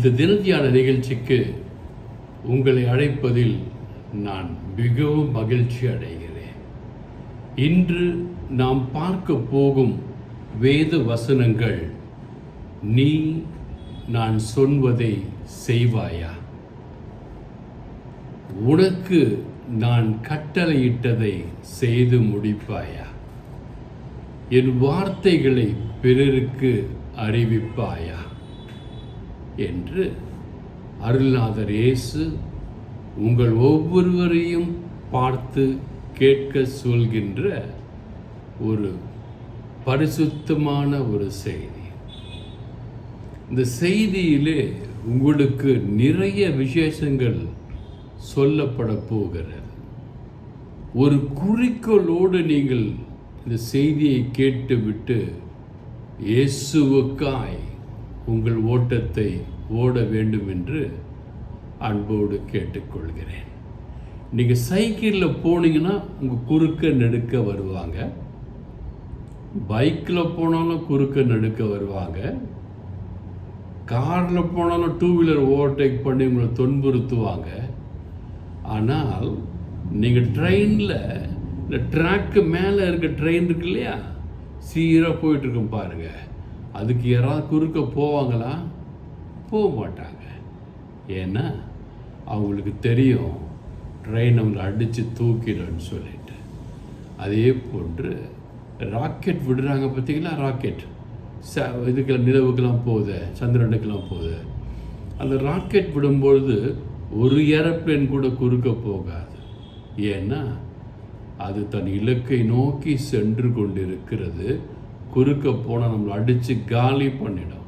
இந்த தினத்தியான நிகழ்ச்சிக்கு உங்களை அழைப்பதில் நான் மிகவும் மகிழ்ச்சி அடைகிறேன். இன்று நாம் பார்க்க போகும் வேத வசனங்கள், நீ நான் சொல்வதை செய்வாயா? உனக்கு நான் கட்டளையிட்டதை செய்து முடிப்பாயா? என் வார்த்தைகளை பிறருக்கு அறிவிப்பாயா என்று அருள்நாதர் இயேசு உங்கள் ஒவ்வொருவரையும் பார்த்து கேட்க சொல்கின்ற ஒரு பரிசுத்தமான ஒரு செய்தி. இந்த செய்தியிலே உங்களுக்கு நிறைய விசேஷங்கள் சொல்லப்பட போகிறது. ஒரு குறிக்கோளோடு நீங்கள் இந்த செய்தியை கேட்டுவிட்டு இயேசுவுக்காய் உங்கள் ஓட்டத்தை ஓட வேண்டும் என்று அன்போடு கேட்டுக்கொள்கிறேன். நீங்கள் சைக்கிளில் போனீங்கன்னா உங்கள் குறுக்க நெடுக்க வருவாங்க, பைக்கில் போனாலும் குறுக்க நெடுக்க வருவாங்க, காரில் போனாலும் டூ வீலர் ஓவர்டேக் பண்ணி உங்களை துன்புறுத்துவாங்க. ஆனால் நீங்கள் ட்ரெயினில் இந்த ட்ராக்கு மேலே இருக்க ட்ரெயின் இருக்கு இல்லையா, சீராக போயிட்டுருக்கோம் பாருங்கள், அதுக்கு யாராவது குறுக்க போவாங்களா? போக மாட்டாங்க. ஏன்னா அவங்களுக்கு தெரியும் ட்ரெயின் அவங்களை அடித்து தூக்கிடுன்னு சொல்லிட்டு. அதே போன்று ராக்கெட் விடுறாங்க பார்த்தீங்களா, ராக்கெட் இதுக்கெல்லாம் நிலவுக்கெல்லாம் போகுது, சந்திரனுக்கெல்லாம் போகுது. அந்த ராக்கெட் விடும்பொழுது ஒரு ஏரோப்ளேன் கூட குறுக்க போகாது. ஏன்னா அது தன் இலக்கை நோக்கி சென்று கொண்டிருக்கிறது. குறுக்க போனால் நம்மளை அடித்து காலி பண்ணிடும்.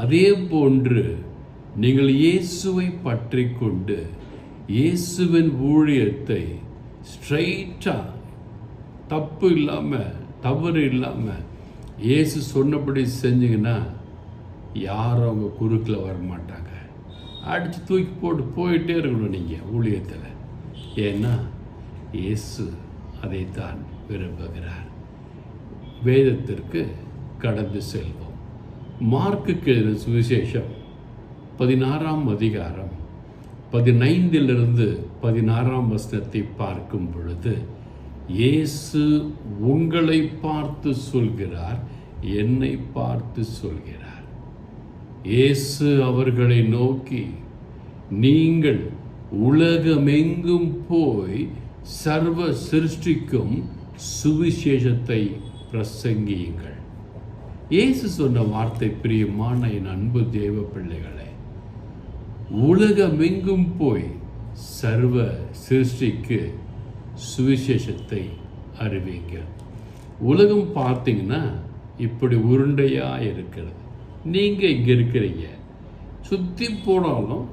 அதே போன்று நீங்கள் இயேசுவை பற்றி கொண்டு இயேசுவின் ஊழியத்தை ஸ்ட்ரைட்டாக தப்பு இல்லாமல் தவறு இல்லாமல் இயேசு சொன்னபடி செஞ்சிங்கன்னா யாரும் அவங்க குறுக்கில் வரமாட்டாங்க. அடித்து தூக்கி போட்டு போயிட்டே இருக்கணும் நீங்கள் ஊழியத்தில். ஏன்னா இயேசு அதைத்தான் விரும்புகிறார். வேதத்திற்கு கடந்து செல்வோம். மார்க்குக்கு எழுதின சுவிசேஷம் 16ஆம் அதிகாரம் 15 16 வசனத்தை பார்க்கும் பொழுது, இயேசு உங்களை பார்த்து சொல்கிறார், என்னை பார்த்து சொல்கிறார். இயேசு அவர்களை நோக்கி, நீங்கள் உலகமெங்கும் போய் சர்வ சிருஷ்டிக்கும் சுவிசேஷத்தை பிரசங்கியுங்கள். இயேசு சொன்ன வார்த்தை பிரியமான என் அன்பு தேவ பிள்ளைகளே, உலகமெங்கும் போய் சர்வ சிருஷ்டிக்கு சுவிசேஷத்தை அறிவிங்க. உலகம் பார்த்தீங்கன்னா இப்படி உருண்டையாக இருக்கிறது. நீங்கள் இங்கே இருக்கிறீங்க, சுற்றி போனாலும்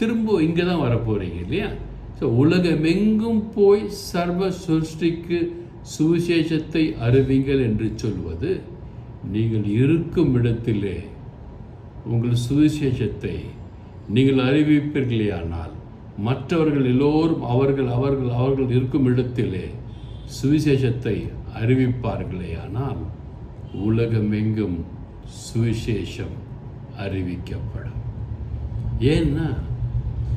திரும்ப இங்கே தான் வரப்போகிறீங்க இல்லையா? ஸோ உலகமெங்கும் போய் சர்வ சிருஷ்டிக்கு சுவிசேஷத்தை அறிவிங்கள் என்று சொல்வது, நீங்கள் இருக்கும் இடத்திலே உங்கள் சுவிசேஷத்தை நீங்கள் அறிவிப்பீர்களேயானால் மற்றவர்கள் எல்லோரும் அவர்கள் இருக்கும் இடத்திலே சுவிசேஷத்தை அறிவிப்பார்களேயானால் உலகமெங்கும் சுவிசேஷம் அறிவிக்கப்படும். ஏன்னா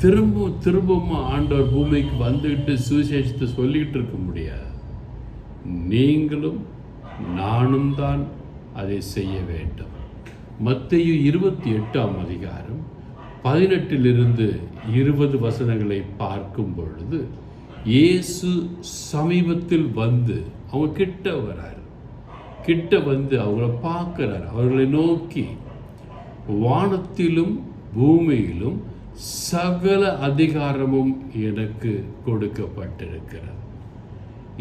திரும்பவும் ஆண்டவர் பூமிக்கு வந்துக்கிட்டு சுவிசேஷத்தை சொல்லிக்கிட்டு இருக்க முடியாது. நீங்களும் நானும் தான் அதை செய்ய வேண்டும். மத்தேயு 28ஆம் அதிகாரம் 18 20 வசனங்களை பார்க்கும் பொழுது, இயேசு சமீபத்தில் வந்து அவங்க கிட்ட வராரு. கிட்ட வந்து அவங்கள பார்க்கிறார். அவர்களை நோக்கி, வானத்திலும் பூமியிலும் சகல அதிகாரமும் எனக்கு கொடுக்கப்பட்டிருக்கிறது.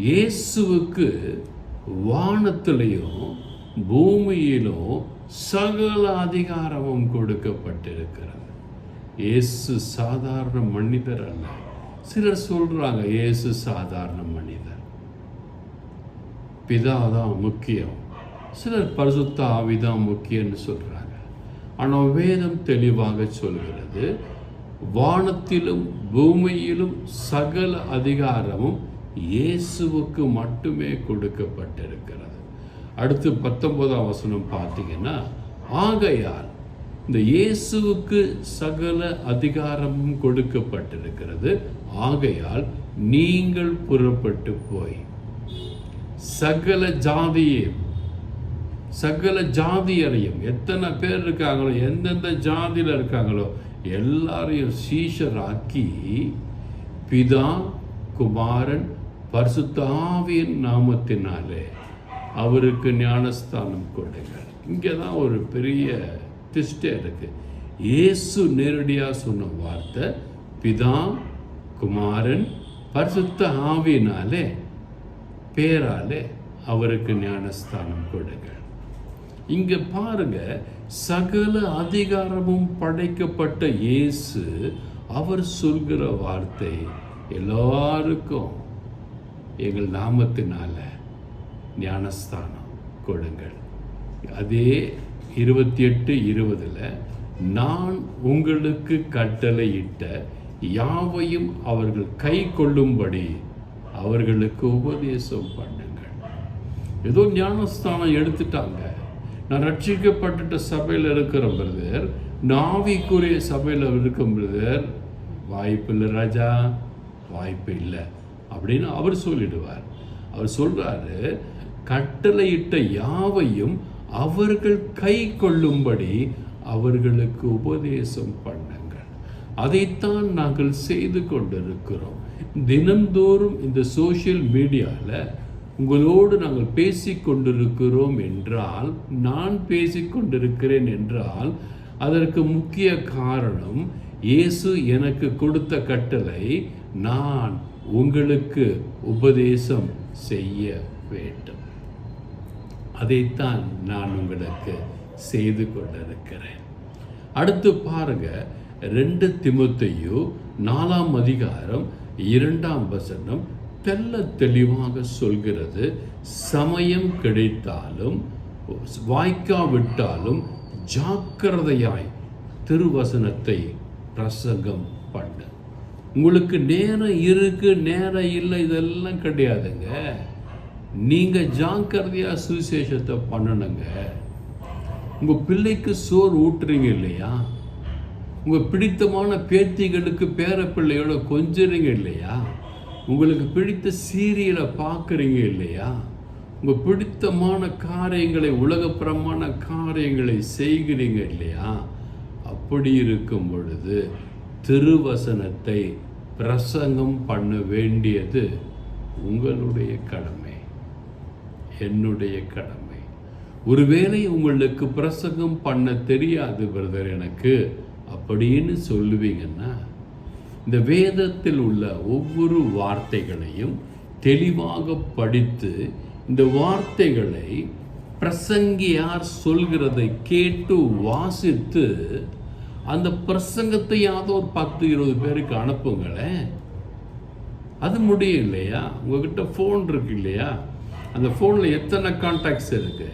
இயேசுவுக்கு வானத்திலையும் பூமியிலும் சகல அதிகாரமும் கொடுக்கப்பட்டிருக்கிறது. இயேசு சாதாரண மனிதர் அல்ல. சிலர் சொல்றாங்க இயேசு சாதாரண மனிதர், பிதாதான் முக்கியம், சிலர் பரிசுத்த ஆவிதான் முக்கியம்னு சொல்றாங்க. ஆனால் வேதம் தெளிவாக சொல்கிறது, வானத்திலும் பூமியிலும் சகல அதிகாரமும் இயேசுவுக்கு மட்டுமே கொடுக்கப்பட்டிருக்கிறது. அடுத்து 19ஆம் வசனம் பார்த்தீங்கன்னா, ஆகையால் இந்த இயேசுவுக்கு சகல அதிகாரமும் கொடுக்கப்பட்டிருக்கிறது. ஆகையால் நீங்கள் புறப்பட்டு போய் சகல ஜாதியரையும், எத்தனை பேர் இருக்காங்களோ, எந்தெந்த ஜாதியில் இருக்காங்களோ எல்லாரையும் சீஷராக்கி பிதா, குமாரன், பரிசுத்த ஆவியின் நாமத்தினாலே அவருக்கு ஞானஸ்தானம் கொடுங்கள். இங்கே தான் ஒரு பெரிய ட்விஸ்டே இருக்கு. இயேசு நேரடியாக சொன்ன வார்த்தை பிதா, குமாரன், பரிசுத்த ஆவியினாலே, பேராலே அவருக்கு ஞானஸ்தானம் கொடுங்கள். இங்க பாருங்க, சகல அதிகாரமும் படைக்கப்பட்ட இயேசு அவர் சொல்கிற வார்த்தை எல்லாருக்கும் எங்கள் நாமத்தினால ஞானஸ்தானம் கொடுங்கள். அதே 28:20 நான் உங்களுக்கு கட்டளையிட்ட யாவையும் அவர்கள் கை கொள்ளும்படி அவர்களுக்கு உபதேசம் பண்ணுங்கள். ஏதோ ஞானஸ்தானம் எடுத்துட்டாங்க, நான் ரட்சிக்கப்பட்ட சபையில் இருக்கிற பிரதர், நாவிக்குரிய சபையில் இருக்கும் பிரதர், வாய்ப்பு இல்லை ராஜா, வாய்ப்பு இல்லை அப்படின்னு அவர் சொல்லிடுவார். அவர் சொல்றாரு, கட்டளையிட்ட யாவையும் அவர்கள் கை கொள்ளும்படி அவர்களுக்கு உபதேசம் பண்ணுங்கள். அதைத்தான் நாங்கள் செய்து கொண்டிருக்கிறோம். தினந்தோறும் இந்த சோஷியல் மீடியாவில் உங்களோடு நாங்கள் பேசிக்கொண்டிருக்கிறோம் என்றால், நான் பேசிக்கொண்டிருக்கிறேன் என்றால், அதற்கு முக்கிய காரணம் இயேசு எனக்கு கொடுத்த கட்டளை நான் உங்களுக்கு உபதேசம் செய்ய வேண்டும். அதைத்தான் நான் உங்களுக்கு செய்து கொண்டிருக்கிறேன். அடுத்து பாருங்க, 2 தீமோத்தேயு 4:2 தெள்ள தெளிவாக சொல்கிறது, சமயம் கிடைத்தாலும் வாய்க்காவிட்டாலும் ஜாக்கிரதையாய் திருவசனத்தை பிரசங்கம் பண்ணு. உங்களுக்கு நேரம் இருக்கு, நேரம் இல்லை, இதெல்லாம் கிடையாதுங்க. நீங்க ஜாக்கிரதையா சுவிசேஷத்தை பண்ணணுங்க. உங்க பிள்ளைக்கு சோறு ஊட்டுறீங்க இல்லையா? உங்க பிடித்தமான பேத்திகளுக்கு பேர பிள்ளையோட கொஞ்சறீங்க இல்லையா? உங்களுக்கு பிடித்த சீரியலை பார்க்குறீங்க இல்லையா? உங்கள் பிடித்தமான காரியங்களை, உலகப்புறமான காரியங்களை செய்கிறீங்க இல்லையா? அப்படி இருக்கும் பொழுது திருவசனத்தை பிரசங்கம் பண்ண வேண்டியது உங்களுடைய கடமை, என்னுடைய கடமை. ஒருவேளை உங்களுக்கு பிரசங்கம் பண்ண தெரியாது பிரதர் எனக்கு அப்படின்னு சொல்லுவீங்கன்னா, இந்த வேதத்தில் உள்ள ஒவ்வொரு வார்த்தைகளையும் தெளிவாக படித்து, இந்த வார்த்தைகளை பிரசங்கியார் சொல்கிறதை கேட்டு வாசித்து, அந்த பிரசங்கத்தையாவது ஒரு 10-20 பேருக்கு அனுப்புங்களேன். அது முடியும் இல்லையா? உங்ககிட்ட ஃபோன் இருக்கு இல்லையா? அந்த ஃபோனில் எத்தனை கான்டாக்ட்ஸ் இருக்கு?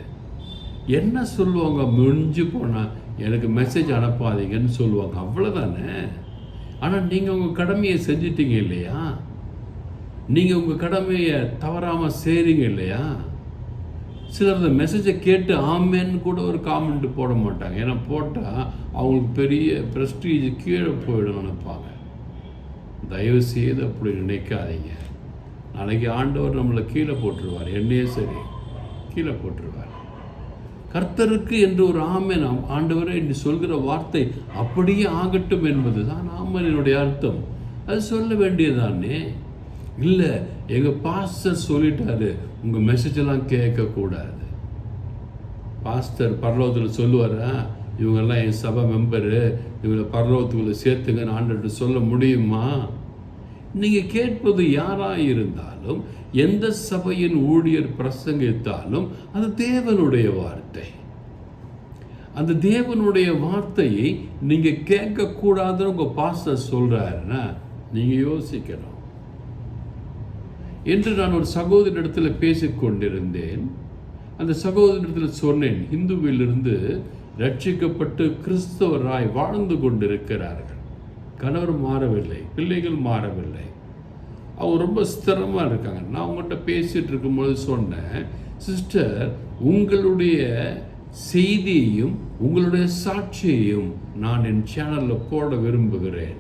என்ன சொல்லுவாங்க? முடிஞ்சு போனால் எனக்கு மெசேஜ் அனுப்பாதீங்கன்னு சொல்லுவாங்க, அவ்வளோதானே. ஆனால் நீங்கள் உங்கள் கடமையை செஞ்சிட்டீங்க இல்லையா? நீங்கள் உங்கள் கடமையை தவறாமல் செய்கிறீங்க இல்லையா? சிலர் இந்த மெசேஜை கேட்டு ஆமேன்னு கூட ஒரு காமெண்ட் போட மாட்டாங்க. ஏன்னா போட்டால் அவங்களுக்கு பெரிய ப்ரெஸ்டீஜ் கீழே போயிடும் நினைப்பாங்க. தயவு செய்து அப்படி நினைக்காதீங்க. நாளைக்கு ஆண்டவர் நம்மளை கீழே போட்டுருவார், என்னையே சரி கீழே போட்டுருவார். கர்த்தருக்கு என்று ஒரு ஆமேன், ஆண்டவரே என்று சொல்கிற வார்த்தை அப்படியே ஆகட்டும் என்பது தான் ஆமேனுடைய அர்த்தம். அது சொல்ல வேண்டியதானே. இல்லை, எங்கள் பாஸ்டர் சொல்லிட்டாரு, உங்கள் மெசேஜெல்லாம் கேட்கக்கூடாது. பாஸ்டர் பரலோகத்தில் சொல்லுவாரா, இவங்கெல்லாம் என் சபை மெம்பரு, இவங்களை பரலோகத்துக்குள்ளே சேர்த்துங்கன்னு ஆண்டவர்கிட்ட சொல்ல முடியுமா? நீங்கள் கேட்பது யாராக இருந்தாலும், எந்த சபையின் ஊழியர் பிரசங்கித்தாலும் அது தேவனுடைய வார்த்தை. அந்த தேவனுடைய வார்த்தையை நீங்கள் கேட்கக்கூடாதுன்னு உங்கள் பாஸ்டர் சொல்கிறாருன்னா நீங்கள் யோசிக்கணும். என்று நான் ஒரு சகோதரிடத்தில் பேசிக்கொண்டிருந்தேன். அந்த சகோதரிடத்தில் சொன்னேன், இந்துவிலிருந்து ரட்சிக்கப்பட்டு கிறிஸ்தவராய் வாழ்ந்து கொண்டிருக்கிறார்கள். கணவர் மாறவில்லை, பிள்ளைகள் மாறவில்லை, அவங்க ரொம்ப ஸ்திரமாக இருக்காங்க. நான் அவங்ககிட்ட பேசிகிட்டு இருக்கும்போது சொன்னேன், சிஸ்டர், உங்களுடைய செய்தியையும் உங்களுடைய சாட்சியையும் நான் என் சேனலில் போட விரும்புகிறேன்.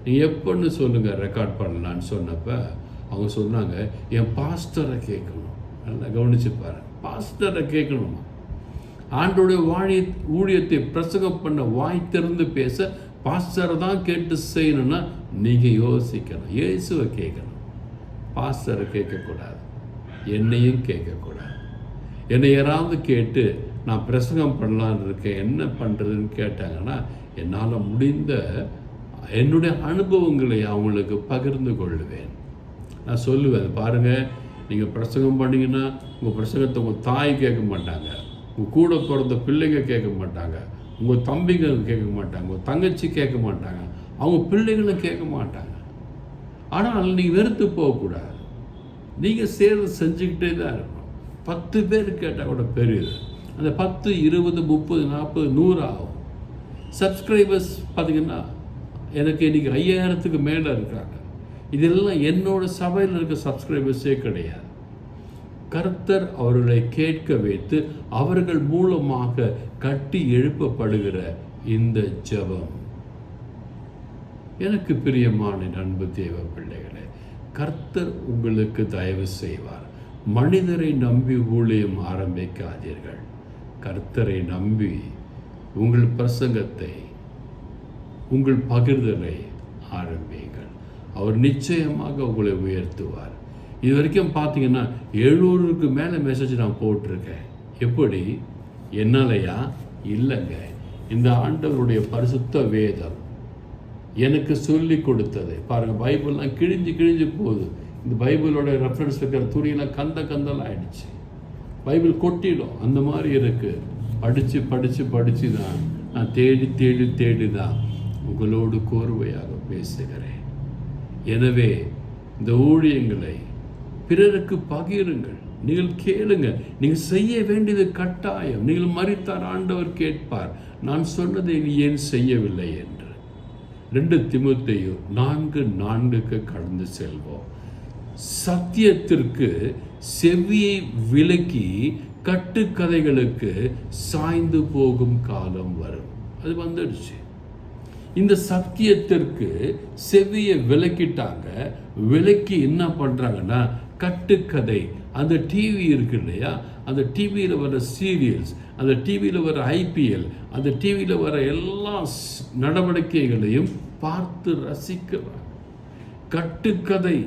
நீ எப்போன்னு சொல்லுங்கள் ரெக்கார்ட் பண்ணலான்னு சொன்னப்ப அவங்க சொன்னாங்க, என் பாஸ்டரை கேட்கணும். நல்லா கவனிச்சுப்பாரு, பாஸ்டரை கேட்கணுமா? ஆண்டோடைய ஊழியத்தை பிரசங்கம் பண்ண வாய் திறந்து பேச பாஸ்டரை தான் கேட்டு செய்யணும்னா நீங்கள் யோசிக்கணும். இயேசுவை கேட்கணும், பாஸ்டரை கேட்கக்கூடாது, என்னையும் கேட்கக்கூடாது. என்னை யாராவது கேட்டு நான் பிரசங்கம் பண்ணலான்னு இருக்கேன், என்ன பண்ணுறதுன்னு கேட்டாங்கன்னா என்னால் முடிந்த என்னுடைய அனுபவங்களை அவங்களுக்கு பகிர்ந்து கொள்வேன். நான் சொல்லுவேன், பாருங்கள், நீங்கள் பிரசங்கம் பண்ணிங்கன்னா உங்கள் பிரசங்கத்தை உங்கள் தாய் கேட்க மாட்டாங்க, உங்கள் கூட பிறந்த பிள்ளைங்க கேட்க மாட்டாங்க, உங்கள் தம்பிங்க கேட்க மாட்டாங்க, உங்கள் தங்கச்சி கேட்க மாட்டாங்க, அவங்க பிள்ளைங்களும் கேட்க மாட்டாங்க. ஆனால் நீங்கள் வெறுத்து போகக்கூடாது. நீங்கள் சேர்ந்து செஞ்சுக்கிட்டே தான் இருக்கணும். 10 பேர் கேட்டால் கூட பெரியது. அந்த 10, 20, 30, 40, 100 ஆகும். சப்ஸ்கிரைபர்ஸ் பார்த்திங்கன்னா எனக்கு இன்றைக்கி 5000க்கு மேலே இருக்காங்க. இதெல்லாம் என்னோட சபையில் இருக்க சப்ஸ்கிரைபர்ஸே கிடையாது. கர்த்தர் அவர்களை கேட்க வைத்து அவர்கள் மூலமாக கட்டி எழுப்பப்படுகிற இந்த ஜெபம். எனக்கு பிரியமான அன்பு தேவ பிள்ளைகளே, கர்த்தர் உங்களுக்கு தயவு செய்வார். மனிதரை நம்பி ஊழியம் ஆரம்பிக்காதீர்கள். கர்த்தரை நம்பி உங்கள் பிரசங்கத்தை, உங்கள் பகிர்தலை ஆரம்பிங்கள். அவர் நிச்சயமாக உங்களை உயர்த்துவார். இது வரைக்கும் பார்த்தீங்கன்னா 700க்கு மேலே மெசேஜ் நான் போட்டிருக்கேன். எப்படி? என்னாலையா? இல்லைங்க, இந்த ஆண்டவருடைய பரிசுத்த வேதம் எனக்கு சொல்லி கொடுத்தது. பாருங்கள், பைபிள்லாம் கிழிஞ்சு போகுது. இந்த பைபிளோட ரெஃபரன்ஸ் வைக்கிற துணியெல்லாம் கந்தலாம் ஆயிடுச்சு. பைபிள் கொட்டிடும், அந்த மாதிரி இருக்குது. படித்து தான் நான் தேடி தான் உங்களோடு கோர்வையாக பேசுகிறேன். எனவே இந்த ஊழியங்களை பிறருக்கு பகிருங்கள். நீங்கள் கேளுங்க. நீங்கள் செய்ய வேண்டியது கட்டாயம். நீங்கள் மரித்தார் ஆண்டவர் கேட்பார், நான் சொன்னதை நீ ஏன் செய்யவில்லை என்று. 2 தீமோத்தேயு 4:4 கடந்து செல்வோம். சத்தியத்திற்கு செவியை விலக்கி கட்டுக்கதைகளுக்கு சாய்ந்து போகும் காலம் வரும். அது வந்துடுச்சு. இந்த சத்தியத்திற்கு செவியை விலக்கிட்டாங்க. விலக்கி என்ன பண்ணுறாங்கன்னா கட்டுக்கதை, அந்த டிவி இருக்கு இல்லையா, அந்த டிவியில் வர சீரியல்ஸ், அந்த டிவியில் வர ஐபிஎல், அந்த டிவியில் வர எல்லா நடவடிக்கைகளையும் பார்த்து ரசிக்கிறாங்க. கட்டுக்கதை,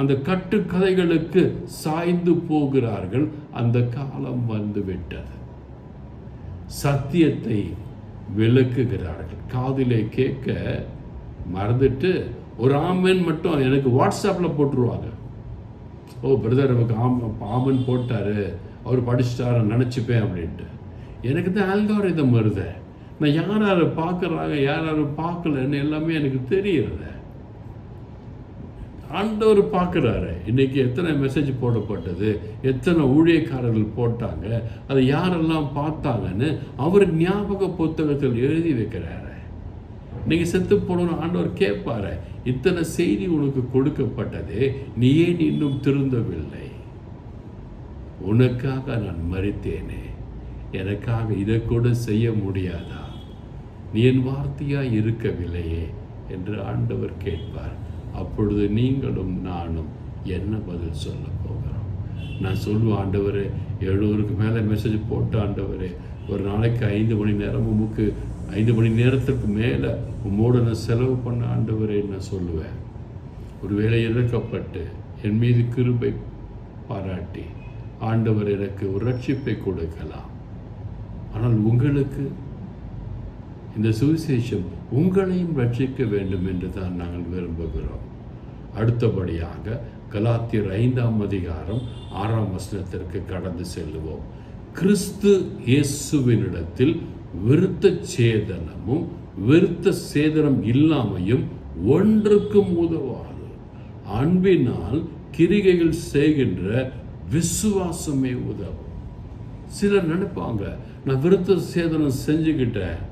அந்த கட்டுக்கதைகளுக்கு சாய்ந்து போகிறார்கள். அந்த காலம் வந்து விட்டது. சத்தியத்தை விளக்குகிறார்கள். காதிலே கேட்க மறந்துட்டு ஒரு ஆமன் மட்டும் எனக்கு வாட்ஸ்அப்பில் போட்டுருவாங்க. ஓ பிரதர், நமக்கு ஆமன் போட்டார், அவர் படிச்சுட்டாரு நினச்சிப்பேன் அப்படின்ட்டு. எனக்கு தான் ஆல்காரிதம் வருது. நான் யார் பார்க்குறாங்க, யார் பார்க்கலன்னு எல்லாமே எனக்கு தெரியுது. ஆண்டவர் பார்க்குறாரு. இன்றைக்கி எத்தனை மெசேஜ் போடப்பட்டது, எத்தனை ஊழியக்காரர்கள் போட்டாங்க, அதை யாரெல்லாம் பார்த்தாங்கன்னு அவர் ஞாபக புத்தகத்தில் எழுதி வைக்கிறாரு. நீங்கள் செத்து போகணும்னு ஆண்டவர் கேட்பாரு, இத்தனை செய்தி உனக்கு கொடுக்கப்பட்டது, நீ ஏன் இன்னும் திருந்தவில்லை? உனக்காக நான் மரித்தேனே, எனக்காக இதை கூட செய்ய முடியாதா? நீ என் வார்த்தையாக இருக்கவில்லையே என்று ஆண்டவர் கேட்பார். அப்பொழுது நீங்களும் நானும் என்ன பதில் சொல்ல போகிறோம்? நான் சொல்லுவேன், ஆண்டவரே 700க்கு மேலே மெசேஜ் போட்ட ஆண்டவரே, ஒரு நாளைக்கு 5 மணி நேரம் உமக்கு 5 மணி நேரத்துக்கு மேலே உம்மோடு நான் செலவு பண்ண ஆண்டவரே நான் சொல்லுவேன். ஒருவேளை இறக்கப்பட்டு என் மீது கிருபை பாராட்டி ஆண்டவர் எனக்கு ஒரு ரட்சிப்பை கொடுக்கலாம். ஆனால் உங்களுக்கு இந்த சுவிசேஷம் உங்களையும் ரட்சிக்க வேண்டும் என்று தான் நாங்கள் விரும்புகிறோம். அடுத்தபடியாக கலாத்தியர் 5ஆம் அதிகாரம் 6ஆம் வசனத்திற்கு கடந்து செல்லுவோம். கிறிஸ்து இயேசுவினிடத்தில் விருத்த சேதனமும் விருத்த சேதனம் இல்லாமையும் ஒன்றுக்கும் உதவாது. அன்பினால் கிரிகைகள் செய்கின்ற விசுவாசமே உதவும். சிலர் நினைப்பாங்க, நான் விருத்த சேதனம் செஞ்சுக்கிட்டேன்.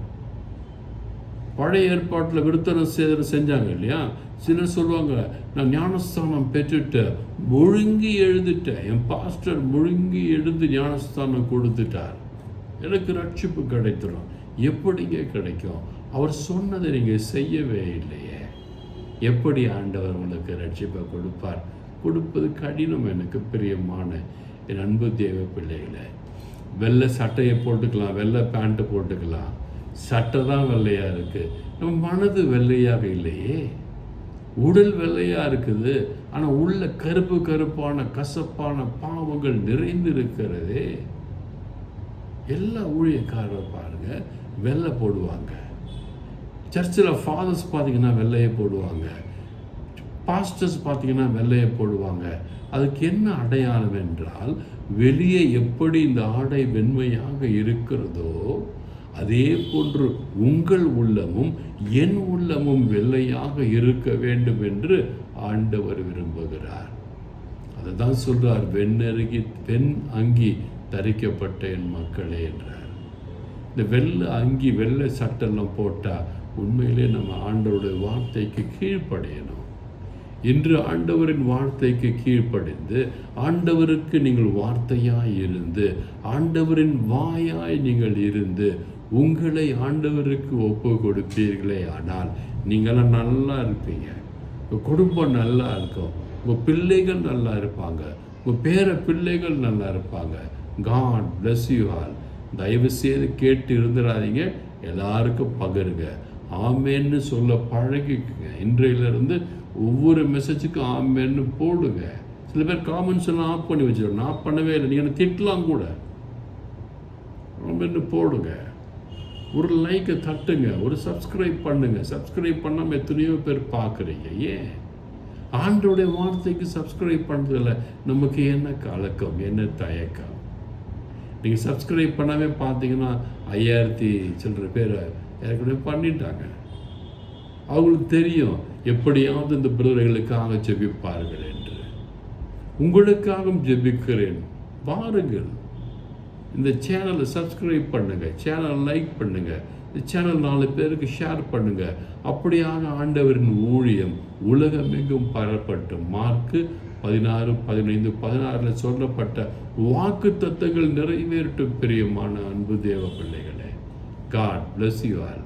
பழைய ஏற்பாட்டில் விருத்தன சேதனம் செஞ்சாங்க இல்லையா? சிலர் சொல்லுவாங்க, நான் ஞானஸ்தானம் பெற்றுட்டேன், முழுங்கி எழுதிட்டேன், என் பாஸ்டர் முழுங்கி எழுந்து ஞானஸ்தானம் கொடுத்துட்டார். எனக்கு ரட்சிப்பு கிடைத்துடும். எப்படிங்க கிடைக்கும்? அவர் சொன்னதை நீங்கள் செய்யவே இல்லையே. எப்படி ஆண்டவர் உங்களுக்கு ரட்சிப்பை கொடுப்பார்? கொடுப்பது கடினம். எனக்கு பிரியமான என் அன்பு தேவ பிள்ளைகளை, வெள்ளை சட்டையை போட்டுக்கலாம், வெள்ளை பேண்ட்டு போட்டுக்கலாம், சட்டை தான் வெள்ளையாக இருக்குது, நம்ம மனது வெள்ளையாக இல்லையே. உடல் வெள்ளையாக இருக்குது, ஆனால் உள்ள கருப்பு கருப்பான கசப்பான பாவங்கள் நிறைந்து இருக்கிறதே. எல்லா ஊழியக்காரர் பாருங்க வெள்ளை போடுவாங்க, சர்ச்சில் ஃபாதர்ஸ் பார்த்தீங்கன்னா வெள்ளையை போடுவாங்க, பாஸ்டர்ஸ் பார்த்தீங்கன்னா வெள்ளையை போடுவாங்க. அதுக்கு என்ன அடையாளம் என்றால், வெளியே எப்படி இந்த ஆடை வெண்மையாக இருக்கிறதோ அதே போன்று உங்கள் உள்ளமும் என் உள்ளமும் வெள்ளையாக இருக்க வேண்டும் என்று ஆண்டவர் விரும்புகிறார். அதை தான் சொல்றார், வெண் அங்கி தரிக்கப்பட்ட என் மக்களே என்றார். இந்த வெள்ளை அங்கி வெள்ளை சட்டெல்லாம் போட்டால் உண்மையிலே நம்ம ஆண்டவருடைய வார்த்தைக்கு கீழ்ப்படையணும். இன்று ஆண்டவரின் வார்த்தைக்கு கீழ்ப்படிந்து ஆண்டவருக்கு நீங்கள் வார்த்தையாய் இருந்து ஆண்டவரின் வாயாய் நீங்கள் இருந்து உங்களை ஆண்டவருக்கு ஒப்பு கொடுப்பீர்களே ஆனால் நீங்களாம் நல்லா இருப்பீங்க. உங்கள் குடும்பம் நல்லா இருக்கும், உங்கள் பிள்ளைகள் நல்லா இருப்பாங்க, உங்கள் பேர பிள்ளைகள் நல்லா இருப்பாங்க. God bless you all. தயவு செய்து கேட்டு இருந்துடாதீங்க, எல்லாருக்கும் பகிருங்க. ஆமேன்னு சொல்ல பழகிக்குங்க. இன்றையிலிருந்து ஒவ்வொரு மெசேஜுக்கும் ஆமேன்னு போடுங்க. சில பேர் காமெண்ட்ஸ் எல்லாம் ஆஃப் பண்ணி வச்சிடும். நான் பண்ணவே இல்லை, நீங்கள் திட்டலாம் கூட. ஆமேன்னு போடுங்க, ஒரு லைக்கை தட்டுங்க, ஒரு சப்ஸ்கிரைப் பண்ணுங்க. சப்ஸ்கிரைப் பண்ணாமல் எத்தனையோ பேர் பார்க்குறீங்க. ஏன் ஆண்டோடைய வார்த்தைக்கு சப்ஸ்கிரைப் பண்ணுறதில்ல? நமக்கு என்ன கலக்கம், என்ன தயக்கம்? நீங்கள் சப்ஸ்கிரைப் பண்ணாமே பார்த்தீங்கன்னா 5000 சில்லற பேர் ஏற்கனவே பண்ணிட்டாங்க. அவங்களுக்கு தெரியும் எப்படியாவது இந்த பிரதர்களுக்காக ஜெபிப்பார்கள் என்று. உங்களுக்காகவும் ஜெபிக்கிறேன், பாருங்கள். இந்த சேனலை சப்ஸ்கிரைப் பண்ணுங்கள், சேனலை லைக் பண்ணுங்கள், இந்த சேனல் 4 பேருக்கு ஷேர் பண்ணுங்கள். அப்படியாக ஆண்டவரின் ஊழியம் உலகமெங்கும் பரப்பட்டும். மார்க்கு 16:15-16 சொல்லப்பட்ட வாக்கு தத்தங்கள் நிறைவேறட்டும். பிரியமான அன்பு தேவ பிள்ளைகளே, God bless you all.